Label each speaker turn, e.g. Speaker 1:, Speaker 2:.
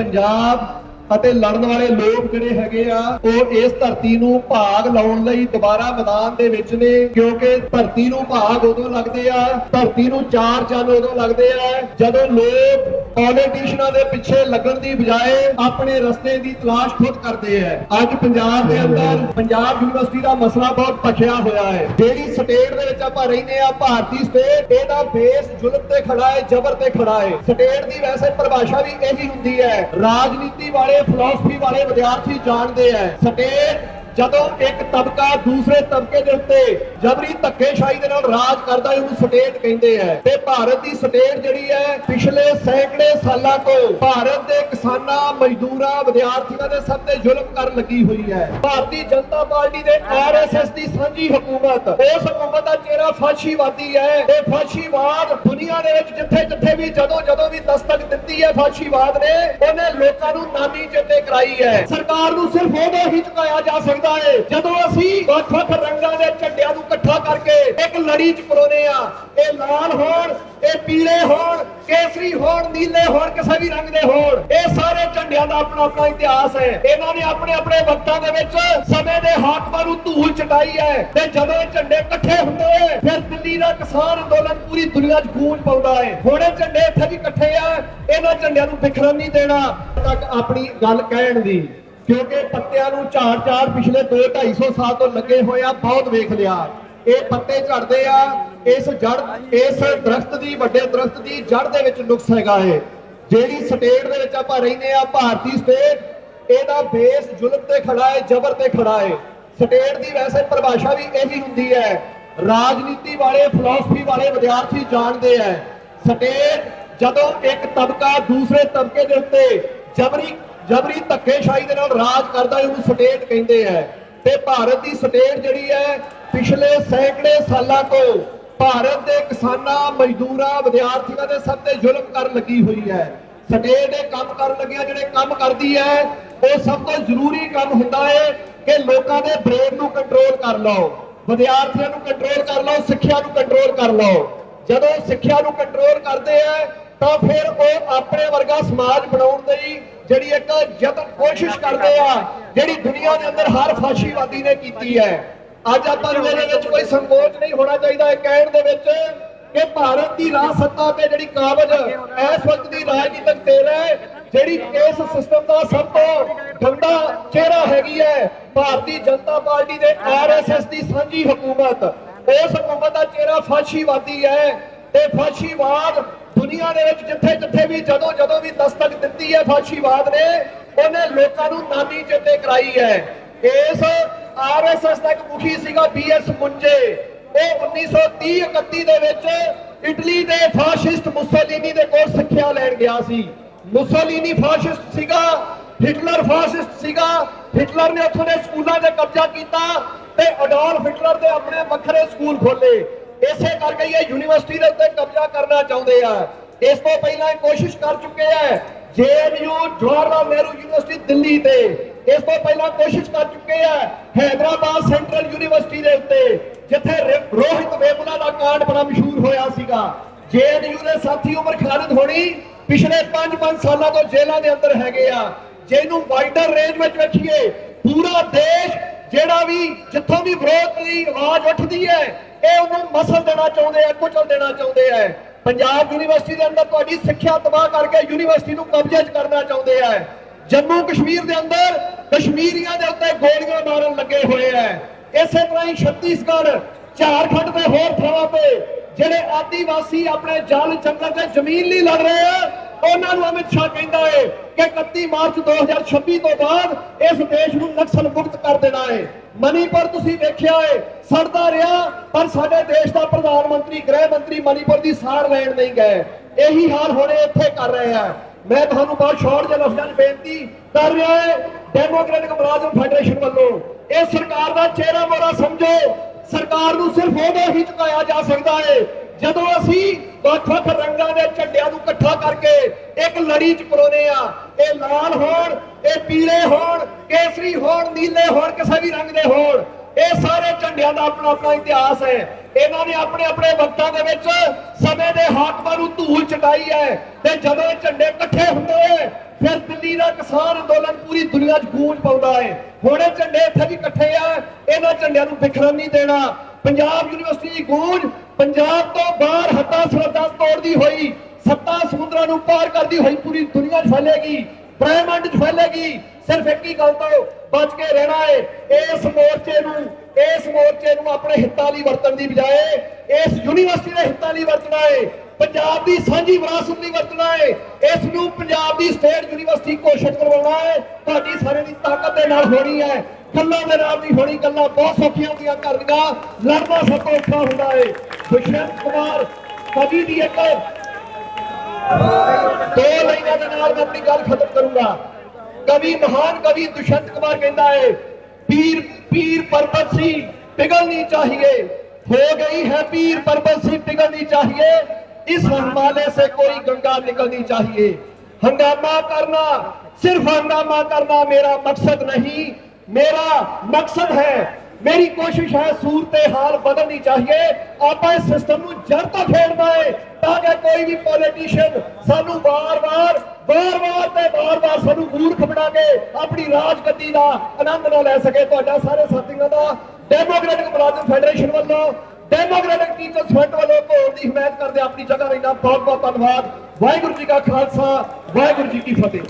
Speaker 1: पंजाब ਅਤੇ ਲੜਨ ਵਾਲੇ ਲੋਕ ਜਿਹੜੇ ਹੈਗੇ ਆ ਉਹ ਇਸ ਧਰਤੀ ਨੂੰ ਭਾਗ ਲਾਉਣ ਲਈ ਦੁਬਾਰਾ ਮੈਦਾਨ ਦੇ ਵਿੱਚ ਨੇ, ਕਿਉਂਕਿ ਧਰਤੀ ਨੂੰ ਭਾਗ ਉਦੋਂ ਲੱਗਦੇ ਆ, ਧਰਤੀ ਨੂੰ ਚਾਰ ਚੰਨ ਉਦੋਂ ਲੱਗਦੇ ਆ ਜਦੋਂ ਲੋਕ ਪੋਲੀਟੀਸ਼ੀਅਨਾਂ ਦੇ ਪਿੱਛੇ ਲੱਗਣ ਦੀ ਬਜਾਏ ਆਪਣੇ ਰਸਤੇ ਦੀ ਤਲਾਸ਼ ਖੁਦ ਕਰਦੇ ਆ। ਅੱਜ ਪੰਜਾਬ ਦੇ ਅੰਦਰ ਪੰਜਾਬ ਯੂਨੀਵਰਸਿਟੀ ਦਾ ਮਸਲਾ ਬਹੁਤ ਭਖਿਆ ਹੋਇਆ ਹੈ। ਜਿਹੜੀ ਸਟੇਟ ਦੇ ਵਿੱਚ ਆਪਾਂ ਰਹਿੰਦੇ ਆ, ਭਾਰਤੀ ਸਟੇਟ, ਇਹਦਾ ਬੇਸ ਜ਼ੁਲਮ ਤੇ ਖੜਾ ਹੈ, ਜ਼ਬਰ ਤੇ ਖੜਾ ਹੈ। ਸਟੇਟ ਦੀ ਵੈਸੇ ਪਰਿਭਾਸ਼ਾ ਵੀ ਇਹੀ ਹੁੰਦੀ ਹੈ। ਰਾਜਨੀਤੀ ਵਾਲੇ ਫਿਲਾਸਫੀ ਵਾਲੇ ਵਿਦਿਆਰਥੀ ਜਾਣਦੇ ਆ, ਸਟੇਟ ਜਦੋਂ ਇੱਕ ਤਬਕਾ ਦੂਸਰੇ ਤਬਕੇ ਦੇ ਉੱਤੇ ਜਬਰੀ ਧੱਕੇਸ਼ਾਹੀ ਦੇ ਨਾਲ ਰਾਜ ਕਰਦਾ ਹੈ ਉਹਨੂੰ ਸਟੇਟ ਕਹਿੰਦੇ ਆ। ਤੇ ਭਾਰਤ ਦੀ ਸਟੇਟ ਜਿਹੜੀ ਹੈ ਪਿਛਲੇ ਸੈਂਕੜੇ ਸਾਲਾਂ ਤੋਂ ਭਾਰਤ ਦੇ ਕਿਸਾਨਾਂ, ਮਜ਼ਦੂਰਾਂ, ਵਿਦਿਆਰਥੀਆਂ ਦੇ ਸਭ ਤੇ ਜ਼ੁਲਮ ਕਰਨ ਲੱਗੀ ਹੋਈ ਹੈ। ਭਾਰਤੀ ਜਨਤਾ ਪਾਰਟੀ ਦੇ ਆਰਐਸਐਸ ਦੀ ਸਾਂਝੀ ਹਕੂਮਤ, ਉਸ ਹਕੂਮਤ ਦਾ ਚਿਹਰਾ ਫਾਸ਼ੀਵਾਦੀ ਹੈ। ਤੇ ਫਾਸ਼ੀਵਾਦ ਦੁਨੀਆ ਦੇ ਵਿੱਚ ਜਿੱਥੇ ਵੀ ਜਦੋਂ ਵੀ ਦਸਤਕ ਦਿੱਤੀ ਹੈ ਫਾਸ਼ੀਵਾਦ ਨੇ, ਉਹਨੇ ਲੋਕਾਂ ਨੂੰ ਨਾਨੀ ਚੇਤੇ ਕਰਾਈ ਹੈ। ਸਰਕਾਰ ਨੂੰ ਸਿਰਫ ਉਦੋਂ ਹੀ ਝੁਕਾਇਆ ਜਾ ਸਕਦਾ ਜਦੋਂ ਅਸੀਂ ਵੱਖ-ਵੱਖ ਰੰਗਾਂ ਦੇ ਝੰਡਿਆਂ ਨੂੰ ਇਕੱਠਾ ਕਰਕੇ ਇੱਕ ਲੜੀ ਚ ਪਰੋਨੇ ਆ। ਇਹ ਲਾਲ ਹੋਣ, ਇਹ ਪੀਲੇ ਹੋਣ, ਕੇਸਰੀ ਹੋਣ, ਨੀਲੇ ਹੋਣ, ਕਿਸੇ ਵੀ ਰੰਗ ਦੇ ਹੋਣ, ਇਹ ਸਾਰੇ ਝੰਡਿਆਂ ਦਾ ਆਪਣਾ ਆਪਣਾ ਇਤਿਹਾਸ ਹੈ। ਇਹਨਾਂ ਨੇ ਆਪਣੇ ਆਪਣੇ ਵਕਤਾਂ ਦੇ ਵਿੱਚ ਸਮੇਂ ਦੇ ਹਾਕਮਾਂ ਨੂੰ ਧੂਲ ਚਟਾਈ ਹੈ। ਤੇ ਜਦੋਂ ਇਹ ਝੰਡੇ ਇਕੱਠੇ ਹੁੰਦੇ ਫਿਰ ਦਿੱਲੀ ਦਾ ਕਿਸਾਨ ਅੰਦੋਲਨ ਪੂਰੀ ਦੁਨੀਆ 'ਚ ਗੂੰਜ ਪਾਉਂਦਾ ਹੈ। ਹੁਣ ਇਹ ਝੰਡੇ ਇੱਥੇ ਵੀ ਇਕੱਠੇ ਆ, ਇਹਨਾਂ ਝੰਡਿਆਂ ਨੂੰ ਬਿਖਰਨ ਨਹੀਂ ਦੇਣਾ ਤੱਕ ਆਪਣੀ ਗੱਲ ਕਹਿਣ ਦੀ, ਕਿਉਂਕਿ ਪੱਤਿਆਂ ਨੂੰ ਝਾੜ ਪਿਛਲੇ 200-250 ਸਾਲ ਤੋਂ ਲੱਗੇ ਹੋਏ ਆ, ਬਹੁਤ ਵੇਖ ਲਿਆ। ਇਹ ਪੱਤੇ ਝੜਦੇ ਆ, ਇਸ ਦਰਖਤ ਦੀ, ਵੱਡੇ ਦਰਖਤ ਦੀ ਜੜ ਦੇ ਵਿੱਚ ਨੁਕਸ ਹੈਗਾ ਹੈ। ਜਿਹੜੀ ਸਟੇਟ ਦੇ ਵਿੱਚ ਆਪਾਂ ਰਹਿੰਦੇ ਆ, ਭਾਰਤੀ ਸਟੇਟ, ਇਹਦਾ ਬੇਸ ਜ਼ੁਲਮ ਤੇ ਖੜਾ ਹੈ, ਜ਼ਬਰ ਤੇ ਖੜਾ ਹੈ। ਸਟੇਟ ਦੀ ਵੈਸੇ ਪਰਿਭਾਸ਼ਾ ਵੀ ਇਹੀ ਹੁੰਦੀ ਹੈ। ਰਾਜਨੀਤੀ ਵਾਲੇ ਫਿਲਾਸਫੀ ਵਾਲੇ ਵਿਦਿਆਰਥੀ ਜਾਣਦੇ ਆ, ਸਟੇਟ ਜਦੋਂ ਇੱਕ ਤਬਕਾ ਦੂਸਰੇ ਤਬਕੇ ਦੇ ਉੱਤੇ ਜਬਰੀ ਧੱਕੇਸ਼ਾਹੀ ਦੇ ਨਾਲ ਰਾਜ ਕਰਦਾ ਹੈ ਉਹਨੂੰ ਸਟੇਟ ਕਹਿੰਦੇ ਆ। ਤੇ ਭਾਰਤ ਦੀ ਸਟੇਟ ਜਿਹੜੀ ਹੈ ਪਿਛਲੇ ਸੈਂਕੜੇ ਸਾਲਾਂ ਤੋਂ ਭਾਰਤ ਦੇ ਕਿਸਾਨਾਂ, ਮਜ਼ਦੂਰਾਂ, ਵਿਦਿਆਰਥੀਆਂ ਦੇ ਸਭ ਤੇ ਜ਼ੁਲਮ ਕਰਨ ਲੱਗੀ ਹੋਈ ਹੈ। ਸਟੇਟ ਇਹ ਕੰਮ ਕਰਨ ਲੱਗਿਆ, ਜਿਹੜੇ ਕੰਮ ਕਰਦੀ ਹੈ ਉਹ ਸਭ ਤੋਂ ਜ਼ਰੂਰੀ ਕੰਮ ਹੁੰਦਾ ਹੈ ਕਿ ਲੋਕਾਂ ਦੇ ਬ੍ਰੇਨ ਨੂੰ ਕੰਟਰੋਲ ਕਰ ਲਓ, ਵਿਦਿਆਰਥੀਆਂ ਨੂੰ ਕੰਟਰੋਲ ਕਰ ਲਓ, ਸਿੱਖਿਆ ਨੂੰ ਕੰਟਰੋਲ ਕਰ ਲਓ। ਜਦੋਂ ਸਿੱਖਿਆ ਨੂੰ ਕੰਟਰੋਲ ਕਰਦੇ ਆ ਤਾਂ ਫਿਰ ਉਹ ਆਪਣੇ ਵਰਗਾ ਸਮਾਜ ਬਣਾਉਣ ਲਈ ਜਿਹੜੀ ਇੱਕ ਕੋਸ਼ਿਸ਼ ਕਰਦੇ ਆ, ਜਿਹੜੀ ਦੁਨੀਆ ਦੇ ਅੰਦਰ ਹਰ ਫਾਸ਼ੀਵਾਦੀ ਨੇ ਕੀਤੀ ਹੈ। ਅੱਜ ਆਪਾਂ ਨੂੰ ਇਹਦੇ ਵਿੱਚ ਕੋਈ ਸੰਕੋਚ ਨਹੀਂ ਹੋਣਾ ਚਾਹੀਦਾ ਇਹ ਕਹਿਣ ਦੇ ਵਿੱਚ ਕਿ ਭਾਰਤ ਦੀ ਰਾਜ ਸੱਤਾ ਤੇ ਜਿਹੜੀ ਕਾਬਜ਼ ਇਸ ਵਕਤ ਦੀ ਰਾਜਨੀਤਿਕ ਧਿਰ ਹੈ, ਜਿਹੜੀ ਇਸ ਸਿਸਟਮ ਦਾ ਸਭ ਤੋਂ ਗੰਦਾ ਚਿਹਰਾ ਹੈਗੀ ਹੈ, ਭਾਰਤੀ ਜਨਤਾ ਪਾਰਟੀ ਦੇ ਆਰਐਸਐਸ ਦੀ ਸਾਂਝੀ ਹਕੂਮਤ, ਉਸ ਹਕੂਮਤ ਦਾ ਚਿਹਰਾ ਫਾਸ਼ੀਵਾਦੀ ਹੈ। ਤੇ ਫਾਸ਼ੀਵਾਦ ਦੁਨੀਆ ਦੇ ਵਿੱਚ ਜਿੱਥੇ ਵੀ ਜਦੋਂ ਵੀ ਦਸਤਕ ਦਿੱਤੀ ਹੈ ਫਾਸ਼ੀਵਾਦ ਨੇ, ਉਹਨੇ ਲੋਕਾਂ ਨੂੰ ਨਾਨੀ ਚੇਤੇ ਕਰਾਈ ਹੈ। ਇਸ ਆਰਐਸਐਸ ਦਾ ਇੱਕ ਮੁਖੀ ਸੀਗਾ BS ਮੁੰਜੇ। ਉਹ 1930-31 ਦੇ ਵਿੱਚ ਇਟਲੀ ਦੇ ਫਾਸ਼ਿਸਟ ਮੁਸੋਲੀਨੀ ਦੇ ਕੋਲ ਸਿੱਖਿਆ ਲੈਣ ਗਿਆ ਸੀ। ਮੁਸੋਲੀਨੀ ਫਾਸ਼ਿਸਟ ਸੀਗਾ, ਹਿਟਲਰ ਫਾਸ਼ਿਸਟ ਸੀਗਾ। ਹਿਟਲਰ ਨੇ ਉੱਥੋਂ ਦੇ ਸਕੂਲਾਂ ਤੇ ਕਬਜ਼ਾ ਕੀਤਾ ਤੇ ਅਡੋਲਫ ਹਿਟਲਰ ਦੇ ਆਪਣੇ ਵੱਖਰੇ ਸਕੂਲ ਖੋਲੇ। ਇਸੇ ਕਰਕੇ ਇਹ ਯੂਨੀਵਰਸਿਟੀ ਦੇ ਉੱਤੇ ਕਬਜ਼ਾ ਕਰਨਾ ਚਾਹੁੰਦੇ ਆ। ਇਸ ਤੋਂ ਪਹਿਲਾਂ ਇਹ ਕੋਸ਼ਿਸ਼ ਕਰ ਚੁੱਕੇ ਆ JNU, ਜਵਾਹਰ ਲਾਲ ਨਹਿਰੂ ਯੂਨੀਵਰਸਿਟੀ ਦਿੱਲੀ ਤੇ। ਇਸ ਤੋਂ ਪਹਿਲਾਂ ਕੋਸ਼ਿਸ਼ ਕਰ ਚੁੱਕੇ ਆ ਹੈਦਰਾਬਾਦ ਸੈਂਟਰਲ ਯੂਨੀਵਰਸਿਟੀ ਦੇ ਉੱਤੇ, ਜਿੱਥੇ ਰੋਹਿਤ ਵੇਮੁਲਾ ਦਾ ਕਾਂਡ ਬੜਾ ਮਸ਼ਹੂਰ ਹੋਇਆ ਸੀਗਾ। JNU ਦੇ ਸਾਥੀ ਉਮਰ ਖਾਲਿਦ ਹੋਣੀ ਪਿਛਲੇ 5 ਸਾਲਾਂ ਤੋਂ ਜੇਲ੍ਹਾਂ ਦੇ ਅੰਦਰ ਹੈਗੇ ਆ। ਜਿਹਨੂੰ ਵਾਈਡਰ ਰੇਂਜ ਵਿੱਚ ਵੇਖੀਏ, ਪੂਰਾ ਦੇਸ਼ ਜਿਹੜਾ ਵੀ ਜਿੱਥੋਂ ਵੀ ਵਿਰੋਧ ਦੀ ਆਵਾਜ਼ ਉੱਠਦੀ ਹੈ ਇਹ ਉਹਨੂੰ ਮਸਲ ਦੇਣਾ ਚਾਹੁੰਦੇ ਆ, ਕੁਚਲ ਦੇਣਾ ਚਾਹੁੰਦੇ ਆ। ਪੰਜਾਬ ਯੂਨੀਵਰਸਿਟੀ ਦੇ ਅੰਦਰ ਤੁਹਾਡੀ ਸਿੱਖਿਆ ਤਬਾਹ ਕਰਕੇ ਯੂਨੀਵਰਸਿਟੀ ਨੂੰ ਕਬਜ਼ੇ 'ਚ ਕਰਨਾ ਚਾਹੁੰਦੇ ਆ। ਜੰਮੂ ਕਸ਼ਮੀਰ ਦੇ ਅੰਦਰ ਕਸ਼ਮੀਰੀਆਂ ਦੇ ਉੱਤੇ ਗੋਲੀਆਂ ਮਾਰਨ ਲੱਗੇ ਹੋਏ ਆ। ਇਸੇ ਤਰ੍ਹਾਂ ਹੀ ਛੱਤੀਸਗੜ੍ਹ, ਝਾਰਖੰਡ ਤੇ ਹੋਰ ਥਾਵਾਂ ਤੇ ਜਿਹੜੇ ਆਦੀਵਾਸੀ ਆਪਣੇ ਜਲ ਜੰਗਲ ਤੇ ਜ਼ਮੀਨ ਲਈ ਲੜ ਰਹੇ ਆ, ਉਹਨਾਂ ਨੂੰ ਅਮਿਤ ਸ਼ਾਹ ਕਹਿੰਦਾ ਹੈ ਕਿ 31 ਮਾਰਚ 2026 ਤੋਂ ਬਾਅਦ ਇਸ ਦੇਸ਼ ਨੂੰ ਨਕਸਲ ਮੁਕਤ ਕਰ ਦੇਣਾ ਹੈ। ਮਨੀਪੁਰ ਤੁਸੀਂ ਵੇਖਿਆ ਹੈ ਸੜਦਾ ਰਿਹਾ, ਪਰ ਸਾਡੇ ਦੇਸ਼ ਦਾ ਪ੍ਰਧਾਨ ਮੰਤਰੀ, ਗ੍ਰਹਿ ਮੰਤਰੀ ਮਨੀਪੁਰ ਦੀ ਸਾਰ ਲੈਣ ਨਹੀਂ ਗਏ। ਇਹੀ ਹਾਲ ਹੁਣ ਇੱਥੇ ਕਰ ਰਹੇ ਆ। ਮੈਂ ਤੁਹਾਨੂੰ ਬਹੁਤ ਸ਼ਾਰਟ ਜਿਹੇ ਲਫ਼ਜ਼ਾਂ 'ਚ ਬੇਨਤੀ ਕਰ ਰਿਹਾ ਹੈ, ਡੈਮੋਕ੍ਰੈਟਿਕ ਮੁਲਾਜ਼ਮ ਫੈਡਰੇਸ਼ਨ ਵੱਲੋਂ ਇਹ ਸਰਕਾਰ ਦਾ ਚਿਹਰਾ ਮੋਹਰਾ ਸਮਝੋ। ਸਰਕਾਰ ਨੂੰ ਸਿਰਫ ਉਦੋਂ ਹੀ ਝੁਕਾਇਆ ਜਾ ਸਕਦਾ ਹੈ ਜਦੋਂ ਅਸੀਂ ਵੱਖ-ਵੱਖ ਰੰਗਾਂ ਦੇ ਝੰਡਿਆਂ ਨੂੰ ਇਕੱਠਾ ਕਰਕੇ ਇੱਕ ਲੜੀ 'ਚ ਪਰੋਨੇ ਆ। ਇਹ ਲਾਲ ਹੋਣ, ਇਹ ਪੀਲੇ ਹੋਣ, ਕੇਸਰੀ ਹੋਣ, ਨੀਲੇ ਹੋਣ, ਕਿਸੇ ਵੀ ਰੰਗ ਦੇ ਹੋਣ, ਇਹ ਸਾਰੇ ਝੰਡਿਆਂ ਦਾ ਆਪਣਾ ਆਪਣਾ ਇਤਿਹਾਸ ਹੈ। ਇਹਨਾਂ ਨੇ ਆਪਣੇ ਆਪਣੇ ਵਕਤਾਂ ਦੇ ਵਿੱਚ ਸਮੇਂ ਦੇ ਹਾਕਮਾਂ ਨੂੰ ਧੂਲ ਚਟਾਈ ਹੈ ਤੇ ਜਦੋਂ ਇਹ ਝੰਡੇ ਇਕੱਠੇ ਹੁੰਦੇ ਫਿਰ ਦਿੱਲੀ ਦਾ ਕਿਸਾਨ ਅੰਦੋਲਨ ਪੂਰੀ ਦੁਨੀਆ 'ਚ ਗੂੰਜ ਪਾਉਂਦਾ ਹੈ। ਹੁਣ ਇਹ ਝੰਡੇ ਇੱਥੇ ਵੀ ਇਕੱਠੇ ਆ, ਇਹਨਾਂ ਝੰਡਿਆਂ ਨੂੰ ਬਿਖਰਨ ਨਹੀਂ ਦੇਣਾ। ਪੰਜਾਬ ਯੂਨੀਵਰਸਿਟੀ ਦੀ ਗੂੰਜ ਪੰਜਾਬ ਤੋਂ ਬਾਹਰ ਹੱਦਾਂ ਸਰਹੱਦਾਂ ਤੋੜਦੀ ਹੋਈ, ਸੱਤਾਂ ਸਮੁੰਦਰਾਂ ਨੂੰ ਪਾਰ ਕਰਦੀ ਹੋਈ ਪੂਰੀ ਦੁਨੀਆ 'ਚ ਫੈਲੇਗੀ, ਬ੍ਰਹਿਮੰਡ 'ਚ ਫੈਲੇਗੀ। ਸਿਰਫ ਇੱਕ ਹੀ ਗੱਲ ਤੋਂ ਬਚ ਕੇ ਰਹਿਣਾ ਹੈ, ਇਸ ਮੋਰਚੇ ਨੂੰ ਆਪਣੇ ਹਿੱਤਾਂ ਲਈ ਵਰਤਣ ਦੀ ਬਜਾਏ ਇਸ ਯੂਨੀਵਰਸਿਟੀ ਦੇ ਹਿੱਤਾਂ ਲਈ ਵਰਤਣਾ ਹੈ, ਪੰਜਾਬ ਦੀ ਸਾਂਝੀ ਵਿਰਾਸਤ ਲਈ ਵਰਤਣਾ ਹੈ, ਇਸ ਨੂੰ ਪੰਜਾਬ ਦੀ ਸਟੇਟ ਯੂਨੀਵਰਸਿਟੀ ਘੋਸ਼ਿਤ ਕਰਵਾਉਣਾ ਹੈ। ਤੁਹਾਡੀ ਸਾਰੇ ਦੀ ਤਾਕਤ ਦੇ ਨਾਲ ਹੋਣੀ ਹੈ, ਗੱਲਾਂ ਦੇ ਨਾਲ ਨਹੀਂ ਹੋਣੀ। ਗੱਲਾਂ ਬਹੁਤ ਸੌਖੀਆਂ ਹੁੰਦੀਆਂ ਕਰਨੀਆਂ, ਲੜਨਾ ਸਭ ਤੋਂ ਔਖਾ ਹੁੰਦਾ ਹੈ। ਦੁਸ਼ਯੰਤ ਕੁਮਾਰ ਕਵੀ ਦੀ ਇੱਕ ਦੋ ਲਾਈਨਾਂ ਦੇ ਨਾਲ ਮੈਂ ਆਪਣੀ ਗੱਲ ਖਤਮ ਕਰੂੰਗਾ। कवि महान कवि दुष्यंत कुमार कहता है, पीर पीर पर्वत सी पिघलनी चाहिए, हो गई है पीर पर्वत सी पिघलनी चाहिए, इस हिमालय से कोई गंगा निकलनी चाहिए। हंगामा करना, सिर्फ हंगामा करना मेरा मकसद नहीं, मेरा मकसद है, मेरी कोशिश है सूरत हाल बदलनी चाहिए। आप इस सिस्टम ਨੂੰ ਜੜ ਤੋਂ ਖੇਡਣਾ ਹੈ ਤਾਂ ਕਿ ਕੋਈ ਵੀ ਪੋਲੀਟੀਸ਼ੀਅਨ ਸਾਨੂੰ ਵਾਰ-ਵਾਰ ਸਾਨੂੰ ਮੂਰਖ ਬਣਾ ਕੇ ਆਪਣੀ ਰਾਜਗੱਦੀ ਦਾ ਆਨੰਦ ਨਾ ਲੈ ਸਕੇ। ਤੁਹਾਡਾ ਸਾਰੇ ਸਾਥੀਆਂ ਦਾ ਡੈਮੋਕ੍ਰੈਟਿਕ ਮੁਲਾਜ਼ਮ ਫੈਡਰੇਸ਼ਨ ਵੱਲੋਂ, ਡੈਮੋਕ੍ਰੈਟਿਕ ਟੀਚਰਸ ਫਰੰਟ ਵੱਲੋਂ ਘੋਲ ਦੀ ਹਮਾਇਤ ਕਰਦੇ ਆਪਣੀ ਜਗ੍ਹਾ ਰਹਿਣਾ। ਬਹੁਤ ਬਹੁਤ ਧੰਨਵਾਦ। ਵਾਹਿਗੁਰੂ ਜੀ ਕਾ ਖਾਲਸਾ, ਵਾਹਿਗੁਰੂ ਜੀ ਕੀ ਫਤਿਹ।